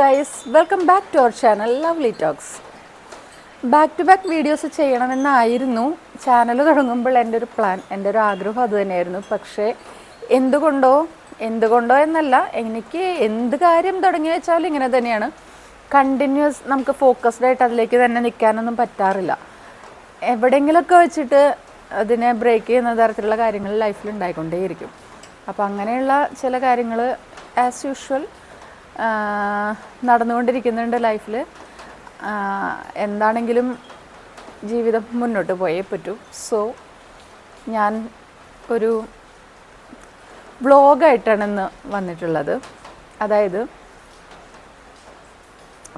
Guys, welcome back to our channel lovely talks. Back to back videos ചെയ്യണമെന്നായിരുന്നു channel തുടങ്ങുമ്പോൾ എൻ്റെ ഒരു plan, എൻ്റെ ഒരു ആഗ്രഹം അതുതന്നെയായിരുന്നു. പക്ഷേ എന്തുകൊണ്ടോ എന്നല്ല, എനിക്ക് എന്ത് കാര്യം തുടങ്ങി വെച്ചാലും ഇങ്ങനെ തന്നെയാണ്. കണ്ടിന്യൂസ് നമുക്ക് ഫോക്കസ്ഡ് ആയിട്ട് അതിലേക്ക് തന്നെ നിൽക്കാനൊന്നും പറ്റാറില്ല. എവിടെയെങ്കിലുമൊക്കെ വെച്ചിട്ട് അതിനെ ബ്രേക്ക് ചെയ്യുന്ന തരത്തിലുള്ള കാര്യങ്ങൾ ലൈഫിൽ ഉണ്ടായിക്കൊണ്ടേയിരിക്കും. അപ്പോൾ അങ്ങനെയുള്ള ചില കാര്യങ്ങൾ ആസ് യൂഷ്വൽ നടന്നുകൊണ്ടിരിക്കുന്നുണ്ട് ലൈഫിൽ. എന്താണെങ്കിലും ജീവിതം മുന്നോട്ട് പോയേ പറ്റൂ. സോ ഞാൻ ഒരു വ്ളോഗായിട്ടാണ് ഇന്ന് വന്നിട്ടുള്ളത്. അതായത്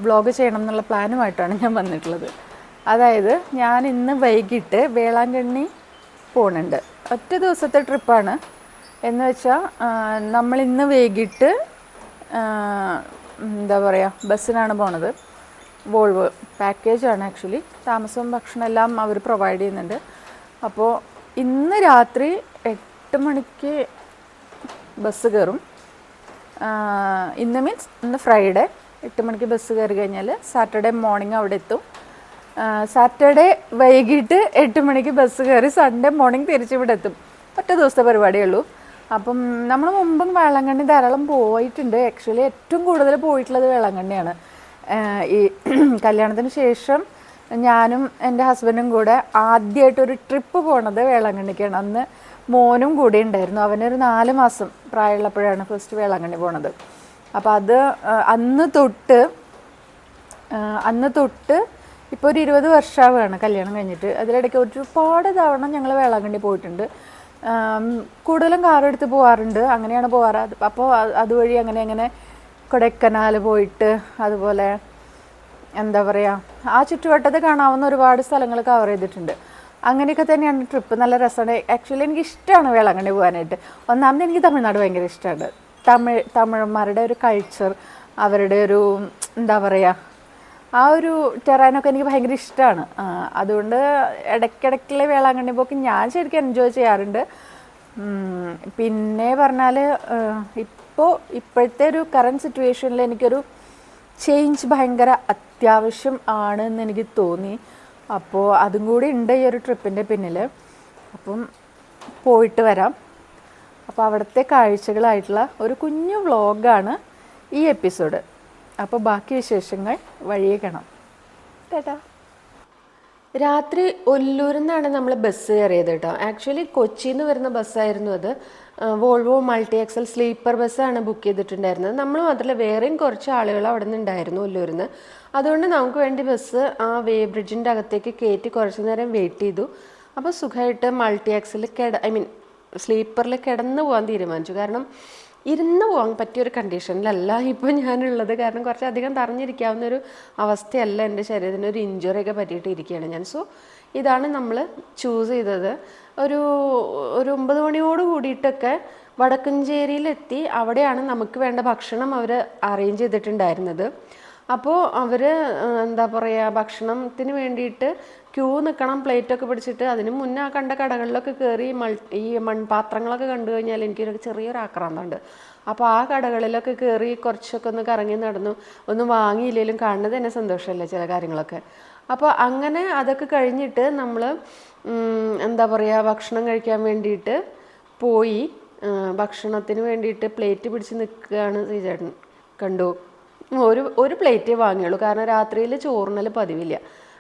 വ്ളോഗ് ചെയ്യണം എന്നുള്ള പ്ലാനുമായിട്ടാണ് ഞാൻ വന്നിട്ടുള്ളത്. അതായത് ഞാൻ ഇന്ന് വൈകിട്ട് വേളാങ്കണ്ണി പോകുന്നുണ്ട്. ഒറ്റ ദിവസത്തെ ട്രിപ്പാണ്. എന്ന് വെച്ചാൽ നമ്മളിന്ന് വൈകിട്ട് എന്താ പറയുക, ബസ്സിനാണ് പോണത്. വോൾവോ പാക്കേജാണ് ആക്ച്വലി. താമസവും ഭക്ഷണം എല്ലാം അവർ പ്രൊവൈഡ് ചെയ്യുന്നുണ്ട്. അപ്പോൾ ഇന്ന് രാത്രി 8 മണിക്ക് ബസ് കയറും. ഇന്ന് മീൻസ് ഇന്ന് ഫ്രൈഡേ 8 മണിക്ക് ബസ് കയറി കഴിഞ്ഞാൽ സാറ്റർഡേ മോർണിംഗ് അവിടെ എത്തും. സാറ്റർഡേ വൈകിട്ട് 8 മണിക്ക് ബസ് കയറി സൺഡേ മോർണിംഗ് തിരിച്ചിവിടെ എത്തും. ഒറ്റ ദിവസത്തെ പരിപാടിയേ ഉള്ളൂ. അപ്പം നമ്മൾ മുമ്പും വേളാങ്കണ്ണി ധാരാളം പോയിട്ടുണ്ട്. ആക്ച്വലി ഏറ്റവും കൂടുതൽ പോയിട്ടുള്ളത് വേളാങ്കണ്ണിയാണ്. ഈ കല്യാണത്തിന് ശേഷം ഞാനും എൻ്റെ ഹസ്ബൻഡും കൂടെ ആദ്യമായിട്ടൊരു ട്രിപ്പ് പോണത് വേളാങ്കണ്ണിക്കാണ്. അന്ന് മോനും കൂടെ ഉണ്ടായിരുന്നു. അവനൊരു 4 മാസം പ്രായമുള്ളപ്പോഴാണ് ഫസ്റ്റ് വേളാങ്കണ്ണി പോണത്. അപ്പോൾ അത് അന്ന് തൊട്ട് ഇപ്പോൾ ഒരു 20 വർഷമാവുകയാണ് കല്യാണം കഴിഞ്ഞിട്ട്. അതിലിടയ്ക്ക് ഒരുപാട് തവണ ഞങ്ങൾ വേളാങ്കണ്ണി പോയിട്ടുണ്ട്. കൂടുതലും കാറെടുത്ത് പോകാറുണ്ട്. അങ്ങനെയാണ് പോകാറ്. അപ്പോൾ അതുവഴി അങ്ങനെ കൊടൈക്കനാൽ പോയിട്ട്, അതുപോലെ എന്താ പറയുക, ആ ചുറ്റുവട്ടത്ത് കാണാവുന്ന ഒരുപാട് സ്ഥലങ്ങൾ കവർ ചെയ്തിട്ടുണ്ട്. അങ്ങനെയൊക്കെ തന്നെയാണ് ട്രിപ്പ്. നല്ല രസമാണ്. ആക്ച്വലി എനിക്ക് ഇഷ്ടമാണ് വേളാങ്കണ്ണി പോകാനായിട്ട്. ഒന്നാമത് എനിക്ക് തമിഴ്നാട് ഭയങ്കര ഇഷ്ടമാണ്. തമിഴന്മാരുടെ ഒരു കൾച്ചർ, അവരുടെ ഒരു എന്താ പറയുക, ആ ഒരു ടെറാനൊക്കെ എനിക്ക് ഭയങ്കര ഇഷ്ടമാണ്. അതുകൊണ്ട് ഇടയ്ക്കിടയ്ക്കുള്ള വേളാങ്കണ്ണി പോക്ക് ഞാൻ ശരിക്കും എൻജോയ് ചെയ്യാറുണ്ട്. പിന്നെ പറഞ്ഞാൽ ഇപ്പോഴത്തെ ഒരു കറൻറ്റ് സിറ്റുവേഷനിൽ എനിക്കൊരു ചേഞ്ച് ഭയങ്കര അത്യാവശ്യം ആണ് എന്ന് എനിക്ക് തോന്നി. അപ്പോൾ അതും കൂടി ഉണ്ട് ഈ ഒരു ട്രിപ്പിൻ്റെ പിന്നിൽ. അപ്പം പോയിട്ട് വരാം. അപ്പോൾ അവിടുത്തെ കാഴ്ചകളായിട്ടുള്ള ഒരു കുഞ്ഞു വ്ളോഗാണ് ഈ എപ്പിസോഡ്. അപ്പോൾ ബാക്കി വിശേഷങ്ങൾ വഴിയെ കാണാം. ടാറ്റാ. രാത്രി ഒല്ലൂരിൽ നിന്നാണ് നമ്മൾ ബസ് കയറിയത് കേട്ടോ. ആക്ച്വലി കൊച്ചിയിൽ നിന്ന് വരുന്ന ബസ്സായിരുന്നു അത്. വോൾവോ മൾട്ടി എക്സൽ സ്ലീപ്പർ ബസ്സാണ് ബുക്ക് ചെയ്തിട്ടുണ്ടായിരുന്നത്. നമ്മൾ മാത്രമല്ല, വേറെയും കുറച്ച് ആളുകൾ അവിടെ നിന്ന് ഉണ്ടായിരുന്നു ഒല്ലൂരിൽ നിന്ന്. അതുകൊണ്ട് നമുക്ക് വേണ്ടി ബസ് ആ വേ ബ്രിഡ്ജിൻ്റെ അകത്തേക്ക് കയറ്റി കുറച്ച് നേരം വെയിറ്റ് ചെയ്തു. അപ്പോൾ സുഖമായിട്ട് മൾട്ടി എക്സൽ സ്ലീപ്പറിൽ കിടന്ന് പോകാൻ തീരുമാനിച്ചു. കാരണം ഇരുന്ന് പോകാൻ പറ്റിയൊരു കണ്ടീഷനിലല്ല ഇപ്പോൾ ഞാനുള്ളത്. കാരണം കുറച്ചധികം തറഞ്ഞിരിക്കാവുന്നൊരു അവസ്ഥയല്ല എൻ്റെ ശരീരത്തിന്. ഒരു ഇഞ്ചുറിയൊക്കെ പറ്റിയിട്ട് ഇരിക്കുകയാണ് ഞാൻ. സോ ഇതാണ് നമ്മൾ ചൂസ് ചെയ്തത്. ഒരു 9 മണിയോട് കൂടിയിട്ടൊക്കെ വടക്കഞ്ചേരിയിലെത്തി. അവിടെയാണ് നമുക്ക് വേണ്ട ഭക്ഷണം അവർ അറേഞ്ച് ചെയ്തിട്ടുണ്ടായിരുന്നത്. അപ്പോൾ അവർ എന്താ പറയുക, ഭക്ഷണത്തിന് വേണ്ടിയിട്ട് ക്യൂ നിൽക്കണം, പ്ലേറ്റൊക്കെ പിടിച്ചിട്ട്. അതിന് മുന്നേ ആ കണ്ട കടകളിലൊക്കെ കയറി ഈ മൺപാത്രങ്ങളൊക്കെ കണ്ടു കഴിഞ്ഞാൽ എനിക്കൊരു ചെറിയൊരു ആക്രാന്തമുണ്ട്. അപ്പോൾ ആ കടകളിലൊക്കെ കയറി കുറച്ചൊക്കെ ഒന്ന് കറങ്ങി നടന്നു. ഒന്നും വാങ്ങിയില്ലെങ്കിലും കാണുന്നത് തന്നെ സന്തോഷമല്ലേ ചില കാര്യങ്ങളൊക്കെ. അപ്പോൾ അങ്ങനെ അതൊക്കെ കഴിഞ്ഞിട്ട് നമ്മൾ എന്താ പറയുക, ഭക്ഷണം കഴിക്കാൻ വേണ്ടിയിട്ട് പോയി. ഭക്ഷണത്തിന് വേണ്ടിയിട്ട് പ്ലേറ്റ് പിടിച്ച് നിൽക്കുകയാണ് ചേട്ടൻ. കണ്ടു. ഒരു പ്ലേറ്റേ വാങ്ങിയുള്ളൂ. കാരണം രാത്രിയിൽ ചോറിനൽ പതിവില്ല.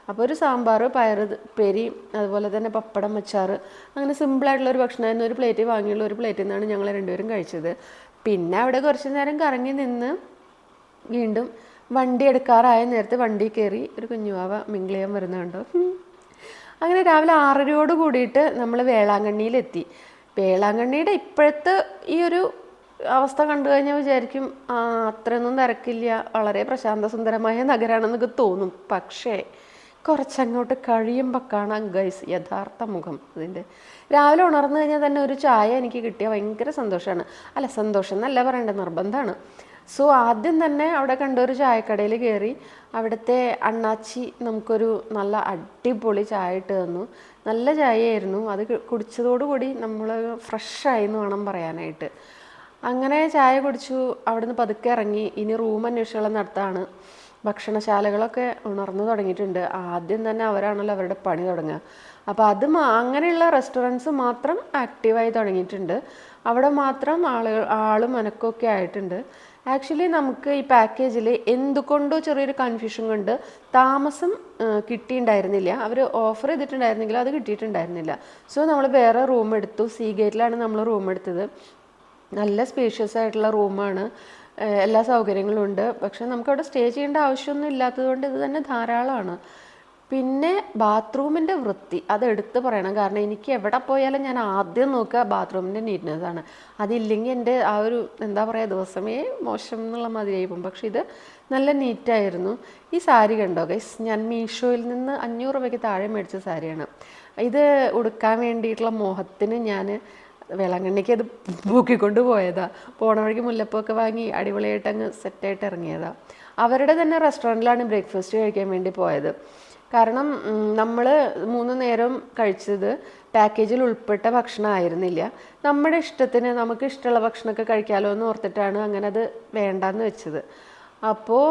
അപ്പോൾ ഒരു സാമ്പാർ, പയറുപ്പേരി, അതുപോലെ തന്നെ പപ്പടം, അച്ചാറ്, അങ്ങനെ സിമ്പിളായിട്ടുള്ളൊരു ഭക്ഷണമായിരുന്നു. ഒരു പ്ലേറ്റേ വാങ്ങിയുള്ളൂ. ഒരു പ്ലേറ്റിൽ നിന്നാണ് ഞങ്ങൾ രണ്ടുപേരും കഴിച്ചത്. പിന്നെ അവിടെ കുറച്ച് നേരം കറങ്ങി നിന്ന് വീണ്ടും വണ്ടി എടുക്കാറായ നേരത്തെ വണ്ടി കയറി. ഒരു കുഞ്ഞുവാവ മിങ്കിൾ ചെയ്യാൻ വരുന്നുണ്ടോ. അങ്ങനെ രാവിലെ 6:30 കൂടിയിട്ട് നമ്മൾ വേളാങ്കണ്ണിയിലെത്തി. വേളാങ്കണ്ണിയുടെ ഇപ്പോഴത്തെ ഈ ഒരു അവസ്ഥ കണ്ടു കഴിഞ്ഞാൽ വിചാരിക്കും അത്രയൊന്നും തിരക്കില്ല, വളരെ പ്രശാന്ത സുന്ദരമായ നഗരമാണെന്നൊക്കെ തോന്നും. പക്ഷേ കുറച്ചങ്ങോട്ട് കഴിയുമ്പോൾ കാണാം ഗൈസ് യഥാർത്ഥ മുഖം അതിൻ്റെ. രാവിലെ ഉണർന്നു കഴിഞ്ഞാൽ തന്നെ ഒരു ചായ എനിക്ക് കിട്ടിയാൽ ഭയങ്കര സന്തോഷമാണ്. അല്ല, സന്തോഷം എന്നല്ല പറയേണ്ടത്, നിർബന്ധമാണ്. സോ ആദ്യം തന്നെ അവിടെ കണ്ട ഒരു ചായക്കടയിൽ കയറി. അവിടുത്തെ അണ്ണാച്ചി നമുക്കൊരു നല്ല അടിപൊളി ചായ ഇട്ട് തന്നു. നല്ല ചായയായിരുന്നു. അത് കുടിച്ചതോടുകൂടി നമ്മൾ ഫ്രഷായി എന്ന് വേണം പറയാനായിട്ട്. അങ്ങനെ ചായ കുടിച്ചു. അവിടുന്ന് പതുക്കെ ഇറങ്ങി. ഇനി റൂം അന്വേഷണം നടത്താണ്. ഭക്ഷണശാലകളൊക്കെ ഉണർന്നു തുടങ്ങിയിട്ടുണ്ട്. ആദ്യം തന്നെ അവരാണല്ലോ അവരുടെ പണി തുടങ്ങുക. അപ്പോൾ അങ്ങനെയുള്ള റെസ്റ്റോറൻറ്റ്സ് മാത്രം ആക്റ്റീവായി തുടങ്ങിയിട്ടുണ്ട്. അവിടെ മാത്രം ആളും അനക്കമൊക്കെ ആയിട്ടുണ്ട്. ആക്ച്വലി നമുക്ക് ഈ പാക്കേജിൽ എന്തുകൊണ്ടോ ചെറിയൊരു കൺഫ്യൂഷൻ കൊണ്ട് താമസം കിട്ടിയിട്ടുണ്ടായിരുന്നില്ല. അവർ ഓഫർ ചെയ്തിട്ടുണ്ടായിരുന്നെങ്കിലും അത് കിട്ടിയിട്ടുണ്ടായിരുന്നില്ല. സോ നമ്മൾ വേറെ റൂം എടുത്തു. സീ ഗേറ്റിലാണ് നമ്മൾ റൂം എടുത്തത്. നല്ല സ്പേഷ്യസ് ആയിട്ടുള്ള റൂമാണ്. എല്ലാ സൗകര്യങ്ങളും ഉണ്ട്. പക്ഷെ നമുക്കവിടെ സ്റ്റേ ചെയ്യേണ്ട ആവശ്യമൊന്നും ഇല്ലാത്തതുകൊണ്ട് ഇത് തന്നെ ധാരാളമാണ്. പിന്നെ ബാത്റൂമിൻ്റെ വൃത്തി അത് എടുത്ത് പറയണം. കാരണം എനിക്ക് എവിടെ പോയാലും ഞാൻ ആദ്യം നോക്കുക ബാത്റൂമിൻ്റെ നീറ്റ്നെസ്സാണ്. അതില്ലെങ്കിൽ എൻ്റെ ആ ഒരു എന്താ പറയുക ദിവസമേ മോശം എന്നുള്ള മതിയായി പോകും. പക്ഷെ ഇത് നല്ല നീറ്റായിരുന്നു. ഈ സാരി കണ്ടോ ഗൈസ്, ഞാൻ മീഷോയിൽ നിന്ന് 500 രൂപയ്ക്ക് താഴെ മേടിച്ച സാരിയാണ്. ഇത് ഉടുക്കാൻ വേണ്ടിയിട്ടുള്ള മോഹത്തിന് ഞാൻ വേളാങ്കണ്ണിക്ക് അത് പൂക്കിക്കൊണ്ട് പോയതാ. പോണ വഴിക്ക് മുല്ലപ്പൂക്കെ വാങ്ങി അടിപൊളിയായിട്ട് അങ്ങ് സെറ്റായിട്ട് ഇറങ്ങിയതാ. അവരുടെ തന്നെ റെസ്റ്റോറൻറ്റിലാണ് ബ്രേക്ക്ഫാസ്റ്റ് കഴിക്കാൻ വേണ്ടി പോയത്. കാരണം നമ്മൾ 3 നേരം കഴിച്ചത് പാക്കേജിൽ ഉൾപ്പെട്ട ഭക്ഷണം ആയിരുന്നില്ല. നമ്മുടെ ഇഷ്ടത്തിന് നമുക്ക് ഇഷ്ടമുള്ള ഭക്ഷണമൊക്കെ കഴിക്കാമല്ലോ എന്ന് ഓർത്തിട്ടാണ് അങ്ങനെ അത് വേണ്ടാന്ന് വെച്ചത്. അപ്പോൾ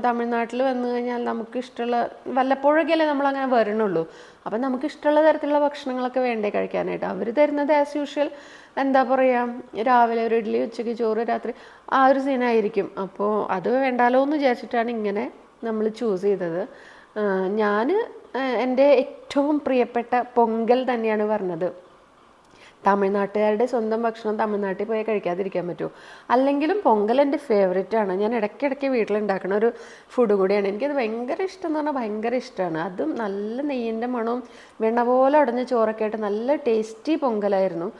തമിഴ്നാട്ടിൽ വന്നു കഴിഞ്ഞാൽ നമുക്ക് ഇഷ്ടമുള്ള വല്ലപ്പോഴൊക്കെയല്ലേ നമ്മളങ്ങനെ വരണുള്ളൂ. അപ്പം നമുക്ക് ഇഷ്ടമുള്ള തരത്തിലുള്ള ഭക്ഷണങ്ങളൊക്കെ വേണ്ടേ കഴിക്കാനായിട്ട്. അവർ തരുന്നത് ആസ് യൂഷ്വൽ എന്താ പറയുക, രാവിലെ ഒരു ഇഡ്ഡലി, ഉച്ചയ്ക്ക് ചോറ്, രാത്രി ആ ഒരു സീനായിരിക്കും. അപ്പോൾ അത് വേണ്ടാലോ എന്ന് വിചാരിച്ചിട്ടാണ് ഇങ്ങനെ നമ്മൾ ചൂസ് ചെയ്തത്. ഞാൻ എൻ്റെ ഏറ്റവും പ്രിയപ്പെട്ട പൊങ്കൽ തന്നെയാണ് പറഞ്ഞത്. തമിഴ്നാട്ടുകാരുടെ സ്വന്തം ഭക്ഷണം തമിഴ്നാട്ടിൽ പോയി കഴിക്കാതിരിക്കാൻ പറ്റുമോ? അല്ലെങ്കിലും പൊങ്കൽ എൻ്റെ ഫേവറേറ്റാണ്. ഞാൻ ഇടയ്ക്കിടയ്ക്ക് വീട്ടിലുണ്ടാക്കുന്ന ഒരു ഫുഡ് കൂടിയാണ്. എനിക്കത് ഭയങ്കര ഇഷ്ടം എന്ന് പറഞ്ഞാൽ ഭയങ്കര ഇഷ്ടമാണ്. അതും നല്ല നെയ്യിൻ്റെ മണവും വെണ്ണ പോലെ ഉടഞ്ഞ ചോറൊക്കെ ആയിട്ട് നല്ല ടേസ്റ്റി പൊങ്കലായിരുന്നു.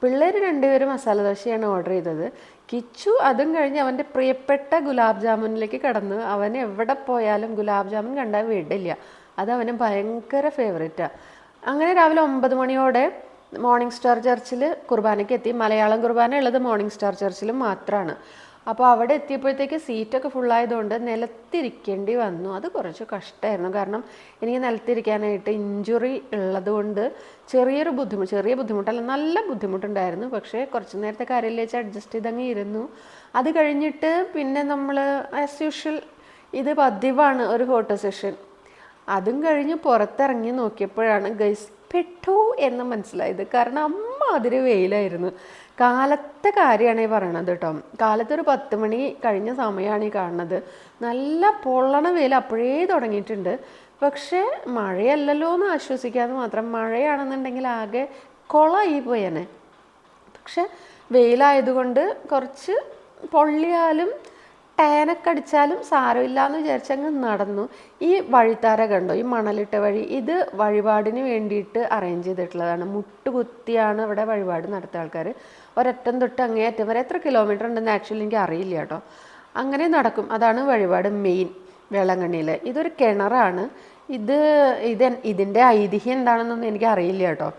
പിള്ളേർ 2 പേരും മസാല ദോശയാണ് ഓർഡർ ചെയ്തത്. കിച്ചു അതും കഴിഞ്ഞ് അവൻ്റെ പ്രിയപ്പെട്ട ഗുലാബ് ജാമുനിലേക്ക് കടന്നു. അവൻ എവിടെ പോയാലും ഗുലാബ് ജാമുൻ കണ്ടാൽ വിടില്ല. അത് അവന് ഭയങ്കര ഫേവറേറ്റാണ്. അങ്ങനെ രാവിലെ 9 മണിയോടെ മോർണിംഗ് സ്റ്റാർ ചർച്ചിൽ കുർബാനയ്ക്ക് എത്തി. മലയാളം കുർബാന ഉള്ളത് മോർണിംഗ് സ്റ്റാർ ചർച്ചിൽ മാത്രമാണ്. അപ്പോൾ അവിടെ എത്തിയപ്പോഴത്തേക്ക് സീറ്റൊക്കെ ഫുള്ളായതുകൊണ്ട് നിലത്തിരിക്കേണ്ടി വന്നു. അത് കുറച്ച് കഷ്ടമായിരുന്നു. കാരണം എനിക്ക് നിലത്തിരിക്കാനായിട്ട് ഇഞ്ചുറി ഉള്ളതുകൊണ്ട് ചെറിയ ബുദ്ധിമുട്ടല്ല, നല്ല ബുദ്ധിമുട്ടുണ്ടായിരുന്നു. പക്ഷേ കുറച്ച് നേരത്തെ കാര്യമില്ല വെച്ച് അഡ്ജസ്റ്റ് ചെയ്തങ്ങ് ഇരുന്നു. അത് കഴിഞ്ഞിട്ട് പിന്നെ നമ്മൾ ആസ് യൂഷ്വൽ ഇത് പതിവാണ് ഒരു ഫോട്ടോ സെഷൻ. അതും കഴിഞ്ഞ് പുറത്തിറങ്ങി നോക്കിയപ്പോഴാണ് ഗൈസ് പെട്ടു എന്ന് മനസ്സിലായത്. കാരണം അമ്മാതിരി വെയിലായിരുന്നു. കാലത്തെ കാര്യമാണ് ഈ പറയണത് കേട്ടോ. കാലത്തൊരു 10 മണി കഴിഞ്ഞ സമയമാണ് ഈ കാണുന്നത്. നല്ല പൊള്ളണ വെയിൽ അപ്പോഴേ തുടങ്ങിയിട്ടുണ്ട്. പക്ഷേ മഴയല്ലല്ലോ എന്ന് ആശ്വസിക്കാതെ മാത്രം. മഴയാണെന്നുണ്ടെങ്കിൽ ആകെ കൊളായി പോയേനെ. പക്ഷെ വെയിലായതുകൊണ്ട് കുറച്ച് പൊള്ളിയാലും ടാനൊക്കെ അടിച്ചാലും സാരമില്ല എന്ന് വിചാരിച്ചങ്ങ് നടന്നു. ഈ വഴിത്താര കണ്ടോ, ഈ മണലിട്ട വഴി, ഇത് വഴിപാടിന് വേണ്ടിയിട്ട് അറേഞ്ച് ചെയ്തിട്ടുള്ളതാണ്. മുട്ടുകുത്തിയാണ് ഇവിടെ വഴിപാട് നടത്തിയ ആൾക്കാർ. ഒരറ്റം തൊട്ട് അങ്ങേയറ്റം വരെ എത്ര കിലോമീറ്റർ ഉണ്ടെന്ന് ആക്ച്വലി എനിക്ക് അറിയില്ല കേട്ടോ. അങ്ങനെ നടക്കും. അതാണ് വഴിപാട് മെയിൻ വേളാങ്കണ്ണിയിൽ. ഇതൊരു കിണറാണ്. ഇതിൻ്റെ ഐതിഹ്യം എന്താണെന്നൊന്നും എനിക്ക് അറിയില്ല കേട്ടോ.